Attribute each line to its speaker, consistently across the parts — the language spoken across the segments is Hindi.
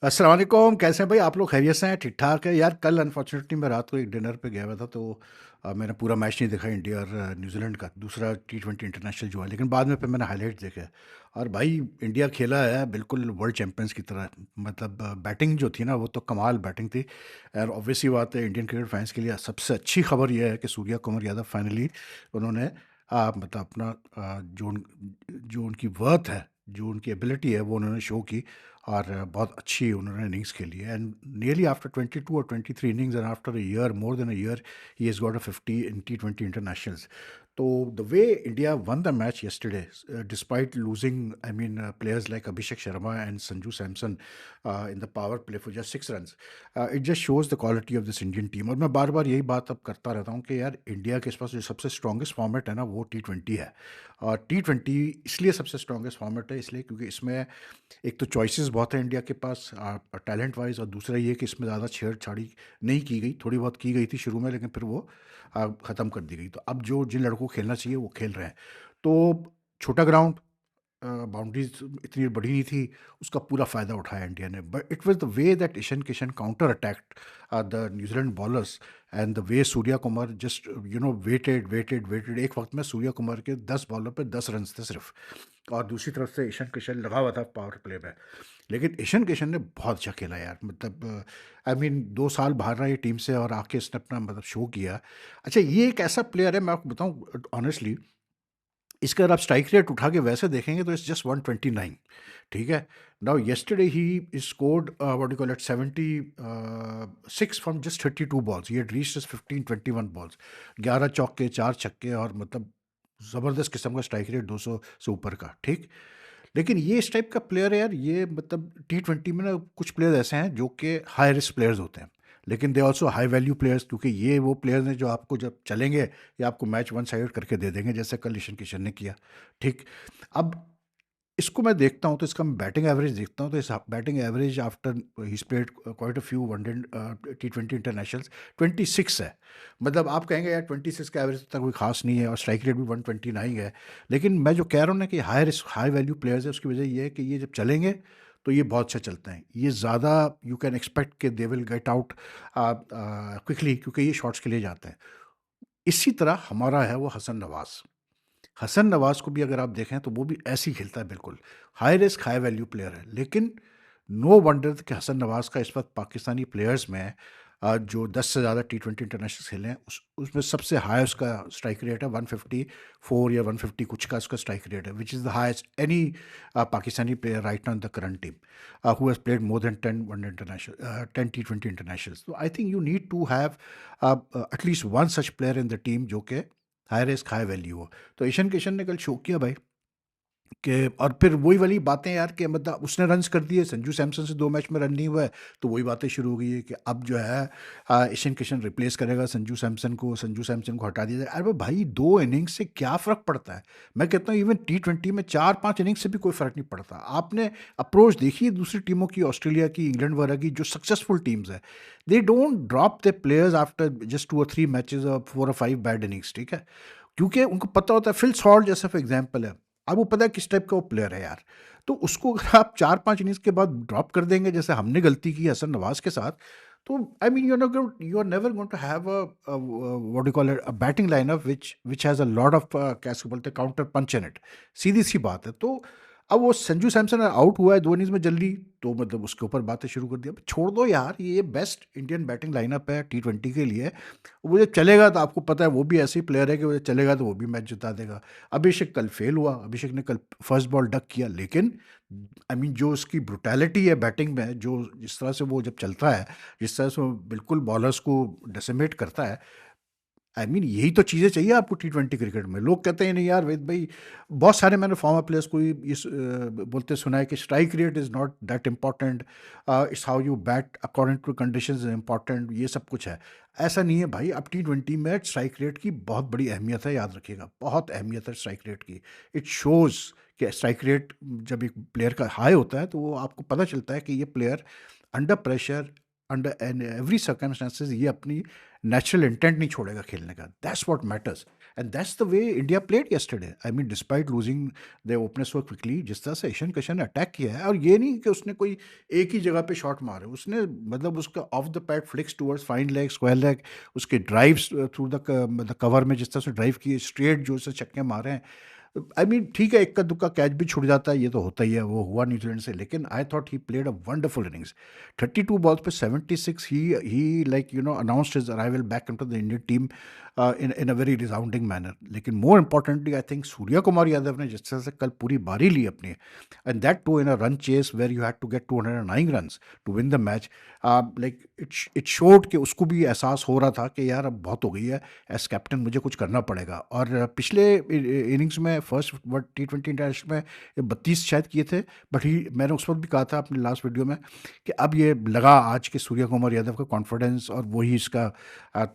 Speaker 1: अस्सलाम वालेकुम, कैसे हैं भाई आप लोग? खैरियत से हैं? ठीक ठाक है यार। कल अनफॉर्चुनेटली मैं रात को एक डिनर पे गया हुआ था, तो मैंने पूरा मैच नहीं देखा इंडिया और न्यूजीलैंड का दूसरा T20 इंटरनेशनल जो है, लेकिन बाद में फिर मैंने हाईलाइट देखे। और भाई इंडिया खेला है बिल्कुल वर्ल्ड चैंपियंस की तरह। मतलब बैटिंग जो थी ना, वो तो कमाल बैटिंग थी। और ऑब्वियसली बात है, इंडियन क्रिकेट फैंस के लिए सबसे अच्छी खबर यह है कि सूर्या कुमार यादव फाइनली उन्होंने मतलब अपना जो उनकी वर्थ है, जो उनकी एबिलिटी है, वो उन्होंने शो की। और बहुत अच्छी उन्होंने इनिंग्स खेली है। एंड नियरली आफ्टर 22 और 23 innings and after a year, more than a year, he has got a 50 in T20 internationals. तो the way India won the match yesterday, despite losing, I mean, players like Abhishek Sharma and Sanju Samson in the power play for just 6 runs, it just shows the quality of this Indian team. और मैं बार बार यही बात अब करता रहता हूँ कि यार इंडिया के पास जो सबसे स्ट्रॉन्गेस्ट फॉर्मेट है ना, वो T20 है। और T20 इसलिए सबसे स्ट्रॉन्गेस्ट फॉर्मेट है, इसलिए क्योंकि इसमें एक तो चॉइसेस बहुत है इंडिया के पास टैलेंट वाइज, और दूसरा ये कि इसमें ज़्यादा छेड़छाड़ी नहीं की गई। थोड़ी बहुत की गई थी शुरू में, लेकिन फिर वो ख़त्म कर दी गई। तो अब जो जिन लड़कों को खेलना चाहिए वो खेल रहे हैं। तो छोटा ग्राउंड, बाउंड्रीज इतनी बड़ी नहीं थी, उसका पूरा फ़ायदा उठाया इंडिया ने। But it was the way that Ishan Kishan counter attacked the New Zealand bowlers, and the way Surya Kumar just waited waited waited. एक वक्त में सूर्या कुमार के 10 बॉलों पे 10 रन थे सिर्फ, और दूसरी तरफ से ईशन किशन लगा हुआ था पावर प्ले में। लेकिन ईशन किशन ने बहुत अच्छा खेला यार। मतलब आई मीन 2 साल बाहर रहा ये टीम से, और आके इसने अपना मतलब शो किया। अच्छा, ये एक ऐसा प्लेयर है, मैं आपको बताऊं ऑनेस्टली, इसका अगर आप स्ट्राइक रेट उठा के वैसे देखेंगे तो इट्स जस्ट 129। ठीक है। Now yesterday he scored what you call it 76 from just 32 balls. He had reached 15-21 balls, 11 चौके 4 छक्के, और मतलब ज़बरदस्त किस्म का स्ट्राइक रेट 200 से ऊपर का। ठीक। लेकिन ये इस टाइप का प्लेयर है यार, ये मतलब T20 में ना कुछ प्लेयर्स ऐसे हैं जो कि हाई रिस्क प्लेयर्स होते हैं, लेकिन they also high value players, क्योंकि ये वो प्लेयर्स हैं जो आपको जब चलेंगे ये आपको मैच वन साइड करके दे देंगे, जैसे कल ईशन किशन ने किया। ठीक। अब इसको मैं देखता हूँ तो इसका मैं बैटिंग एवरेज देखता हूँ, तो इस batting average after he played quite a few one day T20 internationals 26 है। मतलब आप कहेंगे यार 26 का एवरेज तक कोई खास नहीं है, और स्ट्राइक रेट भी 129 है। लेकिन मैं जो कह रहा हूँ ना कि high risk high value players है, उसकी वजह ये है कि ये जब चलेंगे तो ये बहुत अच्छा चलते हैं। ये ज़्यादा यू कैन एक्सपेक्ट कि they will get out quickly, क्योंकि ये शॉट्स के लिए जाते हैं। इसी तरह हमारा है वो हसन नवाज। हसन नवाज को भी अगर आप देखें तो वो भी ऐसे ही खेलता है बिल्कुल। High risk high value player है, लेकिन नो वंडर कि हसन नवाज का इस वक्त पाकिस्तानी प्लेयर्स में जो 10 से ज़्यादा T20 इंटरनेशनल खेले हैं, उसमें सबसे हाई उसका स्ट्राइक रेट है। 154 या 150 कुछ का उसका स्ट्राइक रेट है, which is the highest any Pakistani player right now in the current team who has played more than 10 one day international 10 T20 internationals. तो I think you need to have at least one such player in the team जो कि हाई रिस्क हाई वैल्यू हो। तो ईशन किशन ने कल शो किया भाई कि, और फिर वही वाली बातें यार कि मतलब उसने रन्स कर दिए, संजू सैमसन से 2 मैच में रन नहीं हुआ है, तो वही बातें शुरू हो गई है कि अब जो है ईशन किशन रिप्लेस करेगा संजू सैमसन को, संजू सैमसन को हटा दिया जाएगा। अरे भाई 2 इनिंग्स से क्या फ़र्क पड़ता है? मैं कहता हूँ इवन T20 में 4-5 इनिंग्स से भी कोई फ़र्क नहीं पड़ता। आपने अप्रोच देखिए दूसरी टीमों की, ऑस्ट्रेलिया की, इंग्लैंड वगैरह की जो सक्सेसफुल टीम्स है, they don't drop the players after just 2 और 3 मैचेस और 4 और 5 बैड इनिंग्स। ठीक है। क्योंकि उनको पता होता है, फिल सॉल्ट जैसा फॉर एग्जाम्पल है, अब वो पता है किस टाइप का वो प्लेयर है यार। तो उसको अगर आप 4-5 इनिंग्स के बाद ड्रॉप कर देंगे, जैसे हमने गलती की हसन नवाज के साथ, तो I mean you are never going to have what you call it a batting lineup which has a lot of कैसे बोलते हैं काउंटर पंच इन इट। सीधी सी बात है। तो अब वो संजू सैमसन आउट हुआ है 2 इनिंग्स में जल्दी, तो मतलब उसके ऊपर बातें शुरू कर दी। अब छोड़ दो यार, ये बेस्ट इंडियन बैटिंग लाइनअप है T20 के लिए। वो जब चलेगा तो आपको पता है वो भी ऐसे ही प्लेयर है कि वो जब चलेगा तो वो भी मैच जिता देगा। अभिषेक कल फेल हुआ, अभिषेक ने कल फर्स्ट बॉल डक किया, लेकिन आई मीन जो उसकी ब्रुटैलिटी है बैटिंग में, जो जिस तरह से वो जब चलता है, जिस तरह से वो बिल्कुल बॉलर्स को डेसिमेट करता है, आई मीन यही तो चीज़ें चाहिए आपको T20 क्रिकेट में। लोग कहते हैं नहीं यार वेद भाई, बहुत सारे मैंने फॉर्मर प्लेयर्स को बोलते सुना है कि strike rate is not that important, it's how you bat according to conditions is important, ये सब कुछ है। ऐसा नहीं है भाई, अब T20 में स्ट्राइक रेट की बहुत बड़ी अहमियत है, याद रखिएगा, बहुत अहमियत है स्ट्राइक रेट की। इट शोज़ कि स्ट्राइक रेट जब एक प्लेयर का हाई होता है तो वो आपको पता चलता है कि ये player under pressure, under an every circumstances, ये अपनी नेचुरल इंटेंट नहीं छोड़ेगा खेलने का। That's what matters. And that's the way India played yesterday. I mean despite losing they opener so quickly, जिस तरह से ईशान किशन ने अटैक किया है, और ये नहीं कि उसने कोई एक ही जगह पे शॉट मारे, उसने मतलब उसका of the pad flix towards fine leg, square leg, उसके ड्राइव्स थ्रू द मतलब कवर में जिस तरह से ड्राइव किए, स्ट्रेट जो से छक्के मारे हैं। आई मीन ठीक है, इक्का दुक्का कैच भी छूट जाता है, ये तो होता ही है, वो हुआ न्यूजीलैंड से, लेकिन I thought he played a wonderful innings. 32 balls पे 76, he like announced his arrival back into the Indian team in a very resounding manner. लेकिन more importantly I think Surya Kumar Yadav ने जिस तरह से कल पूरी बारी ली अपनी, and that too in a run chase where you had to get 209 runs to win the match, like it showed कि उसको भी एहसास हो रहा था कि यार अब बहुत हो गई है, एज कैप्टन मुझे कुछ करना पड़ेगा। और पिछले इनिंग्स में फर्स्ट T20 इंटरनेशनल में 32 शायद किए थे, बट ही मैंने उस वक्त भी कहा था अपने लास्ट वीडियो में कि अब ये लगा आज के सूर्या कुमार यादव का कॉन्फिडेंस और वही इसका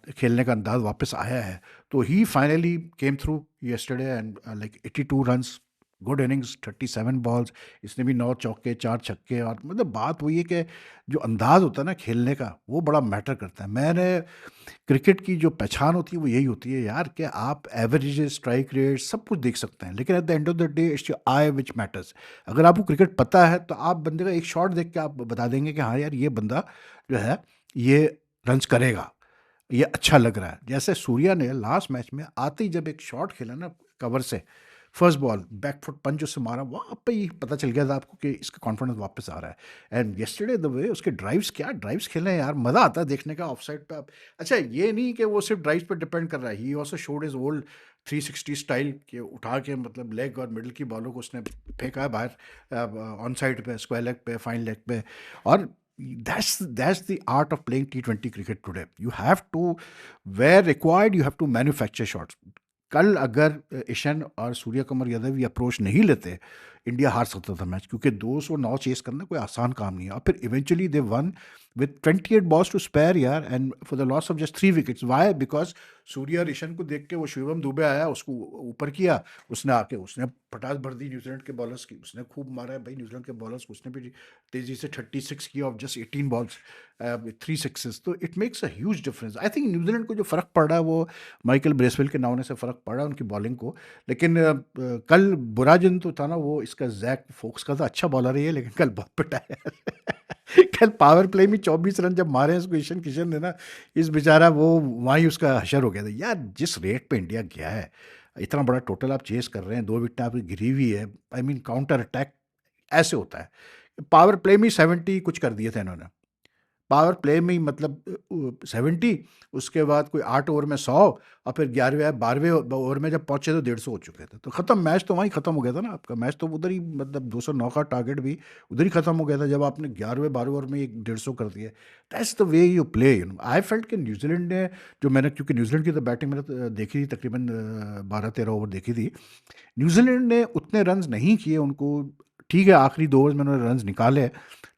Speaker 1: खेलने का अंदाज वापस आया है। तो he finally came through yesterday and like 82 runs, good innings, 37 balls, इसने भी 9 चौके 4 छक्के। और मतलब बात वही है कि जो अंदाज होता है ना खेलने का, वो बड़ा मैटर करता है। मैंने क्रिकेट की जो पहचान होती है वो यही होती है यार, कि आप एवरेज, स्ट्राइक रेट सब कुछ देख सकते हैं, लेकिन at the end of the day it's your I which matters. अगर आपको क्रिकेट पता है तो आप बंदे का एक शॉट देख के आप बता देंगे कि हाँ यार ये बंदा जो है ये रन्स करेगा, ये अच्छा लग रहा है। जैसे सूर्या ने लास्ट मैच में आते ही जब एक शॉट खेला ना कवर से, फर्स्ट बॉल बैक फुट पंच उससे मारा, वहाँ पे ही पता चल गया था आपको कि इसका कॉन्फिडेंस वापस आ रहा है। एंड yesterday द वे उसके ड्राइव्स, क्या ड्राइव्स खेले हैं यार, मज़ा आता है देखने का ऑफ साइड पे आप। अच्छा ये नहीं कि वो सिर्फ ड्राइव्स पे डिपेंड कर रहा है, he also showed is old 360 style के, उठा के मतलब लेग और मिडल की बॉलों को उसने फेंका है बाहर ऑन साइड पे, स्क्वायर लेग पे, फाइन लेग पे। और that's the art of playing T20 cricket today. You have to, where required, you have to manufacture shots. कल अगर ईशान और सूर्य कुमार यादव ये अप्रोच नहीं लेते, इंडिया हार सकता था मैच, क्योंकि 209 चेस करना कोई आसान काम नहीं है। और फिर eventually they won with 28 balls to spare यार, and for the loss of just 3 wickets. Why? Because Surya और ईशान को देख के वो शिवम दुबे आया, उसको ऊपर किया, उसने आके उसने पटास भर दी न्यूजीलैंड के बॉलर्स की, उसने खूब मारा है भाई न्यूजीलैंड के बॉलर्स को, उसने भी तेजी से 36 किया ऑफ जस्ट 18 बॉल्स, 3 सिक्सेस। तो it makes a huge difference. I think New Zealand को जो फ़र्क पड़ रहा है वो माइकल ब्रेसवेल के ना होने से फ़र्क पड़ रहा है उनकी बॉलिंग को। लेकिन कल बुरा दिन तो था ना वो इसका, जैक फोक्स का, तो अच्छा बॉलर ही है लेकिन कल बहुत पिटाया कल पावर प्ले में 24 रन जब मारे इसको ईशान किशन ने ना, इस बेचारा वो वहीं उसका हशर हो गया था यार। जिस रेट पे इंडिया गया है, इतना बड़ा टोटल आप चेस कर रहे हैं, 2 विकेट आपकी गिरी हुई है, आई मीन काउंटर अटैक ऐसे होता है। पावर प्ले में 70 कुछ कर दिए थे इन्होंने, पावर प्ले में ही मतलब 70, उसके बाद कोई 8 ओवर में 100, और फिर 11वें 12वें ओवर में जब पहुंचे तो 150 हो चुके थे। तो ख़त्म, मैच तो वहीं ख़त्म हो गया था ना आपका। मैच तो उधर ही, मतलब 209 का टारगेट भी उधर ही ख़त्म हो गया था जब आपने 11वें 12वें ओवर में एक 150 कर दिया। That's the way you play. I felt कि न्यूजीलैंड ने, जो मैंने, क्योंकि न्यूजीलैंड की तो बैटिंग मैंने देखी थी, तकरीबन 12-13 ओवर देखी थी, न्यूजीलैंड ने उतने रन्स नहीं किए उनको। ठीक है आखिरी 2 ओवर में उन्होंने रन्स निकाले,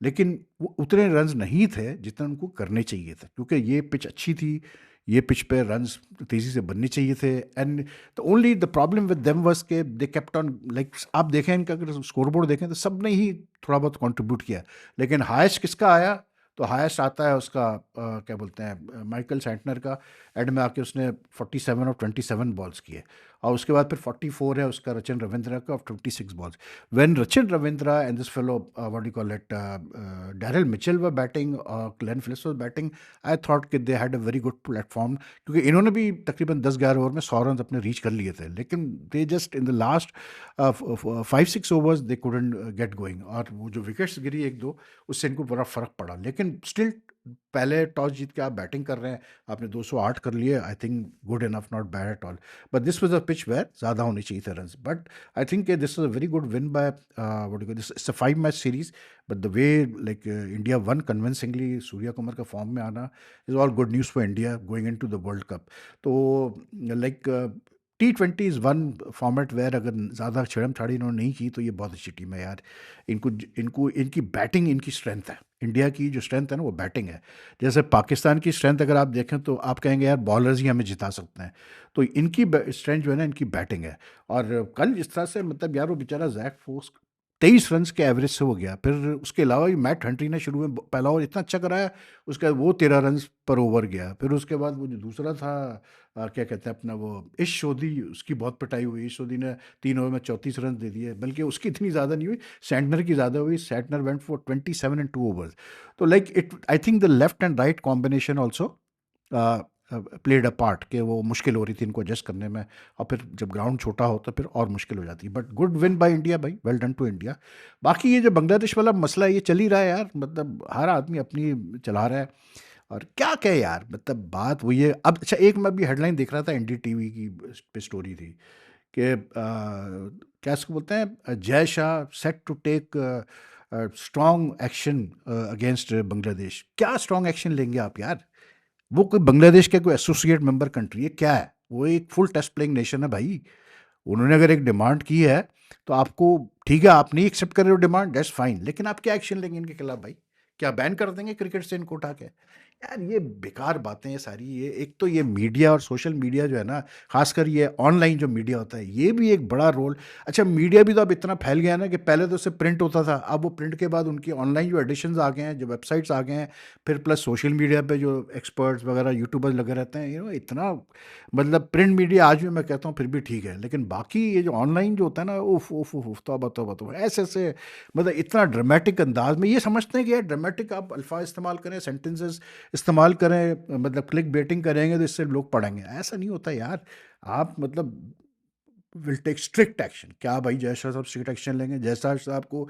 Speaker 1: लेकिन वो उतने रन्स नहीं थे जितने उनको करने चाहिए थे, क्योंकि ये पिच अच्छी थी, ये पिच पे रन्स तेज़ी से बनने चाहिए थे। And the only the problem with them was के दे केप्ट ऑन, लाइक आप देखें इनका अगर स्कोर बोर्ड देखें तो सब ने ही थोड़ा बहुत कंट्रीब्यूट किया, लेकिन हाईएस्ट किसका आया? तो हाईएस्ट आता है उसका क्या बोलते हैं, माइकल सैंटनर का। एंड में आके उसने 47 और 27 बॉल्स किए, और उसके बाद फिर 44 है उसका रचिन रविंद्रा का, of 26 balls. When Rachin Ravindra and this fellow what do call it, Daryl Mitchell were batting और Glenn Phillips was batting, I thought कि they had a very good platform, क्योंकि इन्होंने भी तकरीबन 10-11 ओवर में 100 रन अपने रीच कर लिए थे, लेकिन they just in the last 5-6 overs they couldn't get going. और वो जो विकेट्स गिरी 1-2, उससे इनको बड़ा फ़र्क पड़ा। लेकिन स्टिल पहले टॉस जीत के आप बैटिंग कर रहे हैं, आपने 208 कर लिए, I think good enough, not bad at all. But this was a pitch where ज़्यादा होने चाहिए थे runs. But I think this was a very good win by what do this, it's a 5 match series, but the way like India won convincingly, Surya Kumar का फॉर्म में आना is all good news for India going in to the world cup. तो like T20 is one format where अगर ज़्यादा छेड़म छाड़ी इन्होंने नहीं की तो ये बहुत अच्छी टीम है यार। इनको इनको इनकी बैटिंग इनकी स्ट्रेंथ है। इंडिया की जो स्ट्रेंथ है ना वो बैटिंग है। जैसे पाकिस्तान की स्ट्रेंथ अगर आप देखें तो आप कहेंगे यार बॉलर्स ही हमें जिता सकते हैं, तो इनकी स्ट्रेंथ जो है ना इनकी बैटिंग है। और कल जिस तरह से मतलब यार वो बेचारा जैक फोक्स 23 रन्स के एवरेज से हो गया। फिर उसके अलावा भी मैट हंट्री ने शुरू में पहला ओवर इतना अच्छा कराया, उसके बाद वो 13 रन्स पर ओवर गया। फिर उसके बाद वो जो दूसरा था क्या कहते हैं अपना वो ईश सोधी, उसकी बहुत पिटाई हुई। ईश सोधी ने 3 ओवर में 34 रन दे दिए, बल्कि उसकी इतनी ज़्यादा नहीं हुई, सैंटनर की ज़्यादा हुई। Santner went for 27 in 2 overs. तो like it, I think the left and right combination also played a part, कि वो मुश्किल हो रही थी इनको एडजस्ट करने में। और फिर जब ग्राउंड छोटा हो तो फिर और मुश्किल हो जाती है। But good win by India भाई, वेल डन टू इंडिया। बाकी ये जो बांग्लादेश वाला मसला है ये चल ही रहा है यार, मतलब हर आदमी अपनी चला रहा है। और क्या कहे यार, मतलब बात वही है। अब अच्छा, एक मैं भी हेडलाइन देख रहा था एनडीटीवी की, पे स्टोरी थी कि क्या इसको बोलते हैं, Jay Shah set to take strong action against Bangladesh. क्या स्ट्रॉन्ग एक्शन लेंगे आप यार? वो कोई बांग्लादेश के कोई एसोसिएट मेंबर कंट्री है क्या है? वो एक फुल टेस्ट प्लेइंग नेशन है भाई। उन्होंने अगर एक डिमांड की है तो आपको, ठीक है आप नहीं एक्सेप्ट कर रहे हो डिमांड, दैट्स फाइन, लेकिन आप क्या एक्शन लेंगे इनके खिलाफ भाई? क्या बैन कर देंगे क्रिकेट से इनको उठा के? यार ये बेकार बातें हैं सारी। ये एक तो ये मीडिया और सोशल मीडिया जो है ना, खासकर ये ऑनलाइन जो मीडिया होता है, ये भी एक बड़ा रोल। अच्छा, मीडिया भी तो अब इतना फैल गया ना कि पहले तो सिर्फ प्रिंट होता था, अब वो प्रिंट के बाद उनकी ऑनलाइन जो एडिशंस आ गए हैं, जो वेबसाइट्स आ गए हैं, फिर प्लस सोशल मीडिया पे जो एक्सपर्ट्स वगैरह यूट्यूबर्स लगे रहते हैं, इतना, मतलब प्रिंट मीडिया आज भी मैं कहता हूँ फिर भी ठीक है, लेकिन बाकी ये जो ऑनलाइन जो होता है ना, उफ उफ उफ उफ, तौबा तौबा तौबा, ऐसे ऐसे, मतलब इतना ड्रामेटिक अंदाज में ये समझते हैं कि यार ड्रामेटिक आप अल्फाज इस्तेमाल करें, सेंटेंसेस इस्तेमाल करें, मतलब क्लिक बेटिंग करेंगे तो इससे लोग पढ़ेंगे। ऐसा नहीं होता यार। आप मतलब विल टेक स्ट्रिक्ट एक्शन। क्या भाई जयशाह साहब स्ट्रिक्ट एक्शन लेंगे? जयशाह साहब को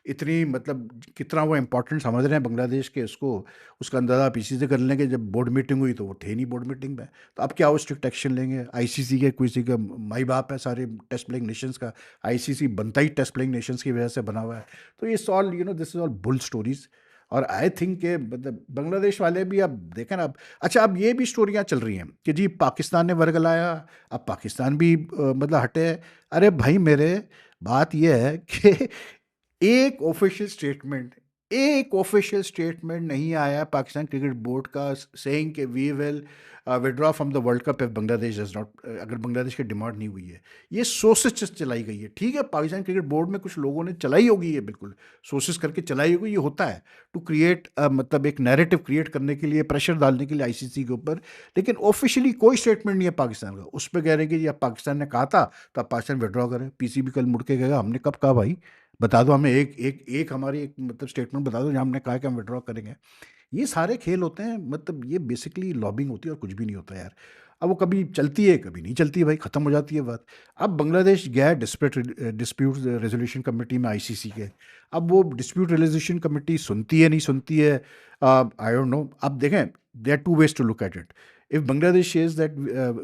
Speaker 1: इतनी, मतलब कितना वो इम्पोर्टेंट समझ रहे हैं बांग्लादेश के, उसको उसका अंदाज़ा आप इसी से कर लेंगे। जब बोर्ड मीटिंग हुई तो वो थे नहीं बोर्ड मीटिंग में, तो अब क्या वो स्ट्रिक्ट एक्शन लेंगे? आईसीसी के किसी का माई बाप है सारे टेस्ट प्लेइंग नेशंस का। आईसीसी बनता ही टेस्ट प्लेइंग नेशंस की वजह से बना हुआ है। तो ये all this is all bull stories. और आई थिंक के मतलब बांग्लादेश वाले भी अब देखें ना अब। अच्छा, अब ये भी स्टोरियाँ चल रही हैं कि जी पाकिस्तान ने वर्गलाया, अब पाकिस्तान भी मतलब हटे। अरे भाई मेरे, बात यह है कि एक ऑफिशियल स्टेटमेंट नहीं आया पाकिस्तान क्रिकेट बोर्ड का सेइंग कि we will withdraw from the world cup if Bangladesh does not, अगर बांग्लादेश की डिमांड नहीं हुई है। ये सोर्सेज चलाई गई है, ठीक है, पाकिस्तान क्रिकेट बोर्ड में कुछ लोगों ने चलाई होगी, ये बिल्कुल सोर्सेज करके चलाई होगी, ये होता है टू क्रिएट, मतलब एक नैरेटिव क्रिएट करने के लिए, प्रेशर डालने के लिए आईसीसी के ऊपर। लेकिन ऑफिशियली कोई स्टेटमेंट नहीं है पाकिस्तान का। उस पर कह रहे हैं कि जी अब पाकिस्तान ने कहा था तो अब पाकिस्तान विड्रॉ करें। पीसीबी कल मुड़ के कहेगा हमने कब कहा भाई? बता दो हमें, एक हमारी एक मतलब स्टेटमेंट बता दो जहाँ हमने कहा कि हम विड्रॉ करेंगे। ये सारे खेल होते हैं, मतलब ये बेसिकली लॉबिंग होती है और कुछ भी नहीं होता यार। अब वो कभी चलती है कभी नहीं चलती है भाई, ख़त्म हो जाती है बात। अब बांग्लादेश गया डिस्प्यूट रेजोल्यूशन कमेटी में आईसीसी के। अब वो डिस्प्यूट रेजोल्यूशन कमेटी सुनती है नहीं सुनती है, आई डोंट नो। अब देखें, there are two ways to look at it. If Bangladesh says that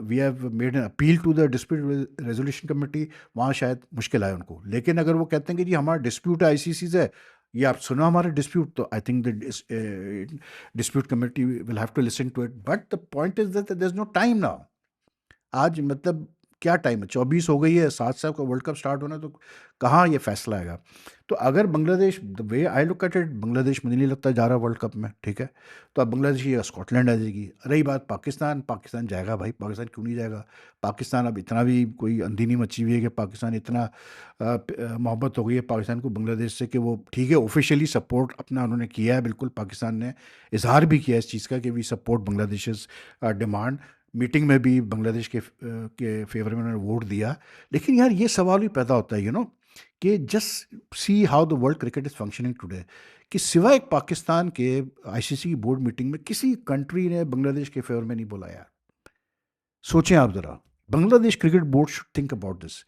Speaker 1: we have made an appeal to the dispute resolution committee, वहाँ शायद मुश्किल आए उनको। लेकिन अगर वो कहते हैं कि जी हमारा डिस्प्यूट आईसीसी से, ये आप सुनो हमारे डिस्प्यूट, तो I think the dispute committee will have to listen to it. But the point is that there's no time now. आज मतलब क्या टाइम है, 24 हो गई है, 7 साल का वर्ल्ड कप स्टार्ट होना, तो कहाँ ये फैसला आएगा? तो अगर Bangladesh, the way I look at it, Bangladesh मुझे नहीं लगता जा रहा वर्ल्ड कप में, ठीक है। तो अब बांग्लादेश या स्कॉटलैंड आ जाएगी। रही बात पाकिस्तान, पाकिस्तान जाएगा भाई, पाकिस्तान क्यों नहीं जाएगा? पाकिस्तान अब इतना भी कोई अंधी नहीं मची हुई है कि पाकिस्तान इतना मोहब्बत हो गई है पाकिस्तान को बांग्लादेश से कि वो, ठीक है, ऑफिशियली सपोर्ट अपना उन्होंने किया है, बिल्कुल पाकिस्तान ने इजहार भी किया है इस चीज़ का कि we support Bangladesh demand. Meeting में भी बांग्लादेश के फेवर में उन्होंने वोट दिया। लेकिन यार ये सवाल भी पैदा होता है कि just see how the world cricket is functioning today, कि सिवाय एक पाकिस्तान के आईसीसी की बोर्ड मीटिंग में किसी कंट्री ने बांग्लादेश के फेवर में नहीं बोला यार। सोचें आप ज़रा, Bangladesh cricket board should think about this,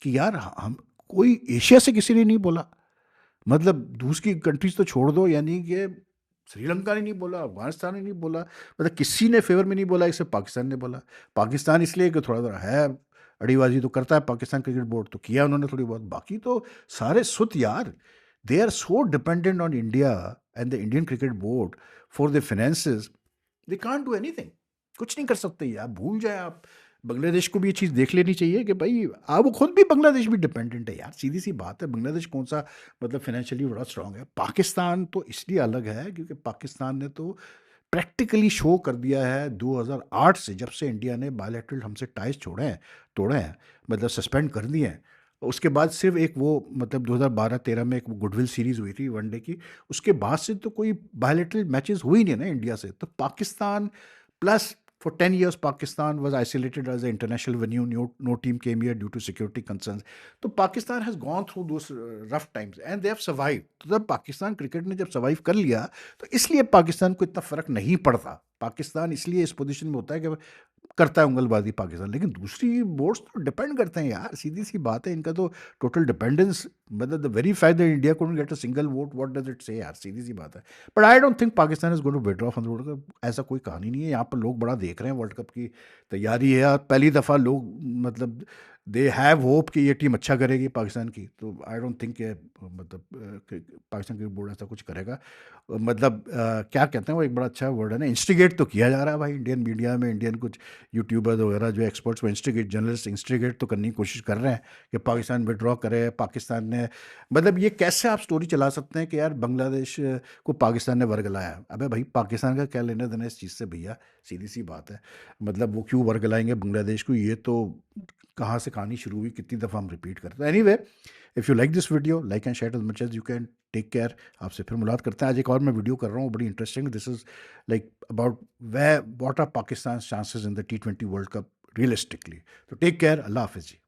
Speaker 1: कि यार हम, कोई एशिया से किसी ने नहीं बोला, मतलब दूसरी कंट्रीज तो छोड़ दो, यानी कि श्रीलंका ने नहीं बोला, अफगानिस्तान ने नहीं बोला, मतलब किसी ने फेवर में नहीं बोला, इसे पाकिस्तान ने बोला। पाकिस्तान इसलिए कि थोड़ा थोड़ा है, अड़ीबाजी तो करता है पाकिस्तान क्रिकेट बोर्ड, तो किया उन्होंने थोड़ी बहुत, बाकी तो सारे सुत यार। They are so dependent on India and the Indian cricket board for the finances, they can't do anything. कुछ नहीं कर सकते यार, भूल जाए आप। बांग्लादेश को भी ये चीज़ देख लेनी चाहिए कि भाई आप, वो खुद भी, बांग्लादेश भी डिपेंडेंट है यार, सीधी सी बात है। बांग्लादेश कौन सा मतलब फाइनेंशियली बड़ा स्ट्रांग है। पाकिस्तान तो इसलिए अलग है क्योंकि पाकिस्तान ने तो प्रैक्टिकली शो कर दिया है 2008 से, जब से इंडिया ने बायलैटरल हमसे टाइज छोड़े हैं, तोड़े हैं, मतलब सस्पेंड कर दिए हैं। उसके बाद सिर्फ एक वो मतलब 2012-13 में एक वो गुडविल सीरीज़ हुई थी वनडे की, उसके बाद से तो कोई बायलैटरल मैचेस हुई नहीं है ना इंडिया से। तो Pakistan plus for 10 years Pakistan was isolated as an international venue. No team came here due to security concerns. तो Pakistan has gone through those rough times and they have survived. तो जब पाकिस्तान क्रिकेट ने जब सर्वाइव कर लिया तो इसलिए पाकिस्तान को इतना फर्क नहीं पड़ता। पाकिस्तान इसलिए इस पोजीशन में होता है कि करता है उंगलबाजी पाकिस्तान, लेकिन दूसरी बोर्ड्स तो डिपेंड करते हैं यार, सीधी सी बात है, इनका तो टोटल डिपेंडेंस, मतलब the very fact that India couldn't get a single vote, what does it say यार, सीधी सी बात है। But I don't think Pakistan is going to withdraw from the world cup, ऐसा कोई कहानी नहीं है। यहाँ पर लोग बड़ा देख रहे हैं, वर्ल्ड कप की तैयारी है, और पहली दफ़ा लोग मतलब दे हैव होप कि ये टीम अच्छा करेगी पाकिस्तान की। तो आई डोंट थिंक मतलब पाकिस्तान क्रिकेट बोर्ड ऐसा कुछ करेगा। मतलब क्या कहते हैं वो, एक बड़ा अच्छा वर्ड है ना, इंस्टिगेट तो किया जा रहा है भाई इंडियन मीडिया में, इंडियन कुछ यूट्यूबर्स वगैरह जो एक्सपर्ट्स, वो इंस्टिगेट, जर्नलिस्ट इंस्टिगेट तो करने की कोशिश कर रहे हैं कि पाकिस्तान विड्रॉ करे। पाकिस्तान ने मतलब ये कैसे आप स्टोरी चला सकते हैं कि यार बांग्लादेश को पाकिस्तान ने वर्गलाया? अबे भाई पाकिस्तान का क्या लेना देना इस चीज़ से भैया, सीधी सी बात है। मतलब वो क्यों वर्गलाएंगे बांग्लादेश को, ये तो कहाँ से कहानी शुरू हुई, कितनी दफ़ा हम रिपीट करते हैं। Anyway, if you like this video, like and share as much as you can. Take care, आपसे फिर मुलाकात करते हैं। आज एक और मैं वीडियो कर रहा हूँ, बड़ी interesting. This is like about way what are Pakistan chances in the T20 world cup realistically. तो टेक केयर, अल्लाह हाफिज़ जी।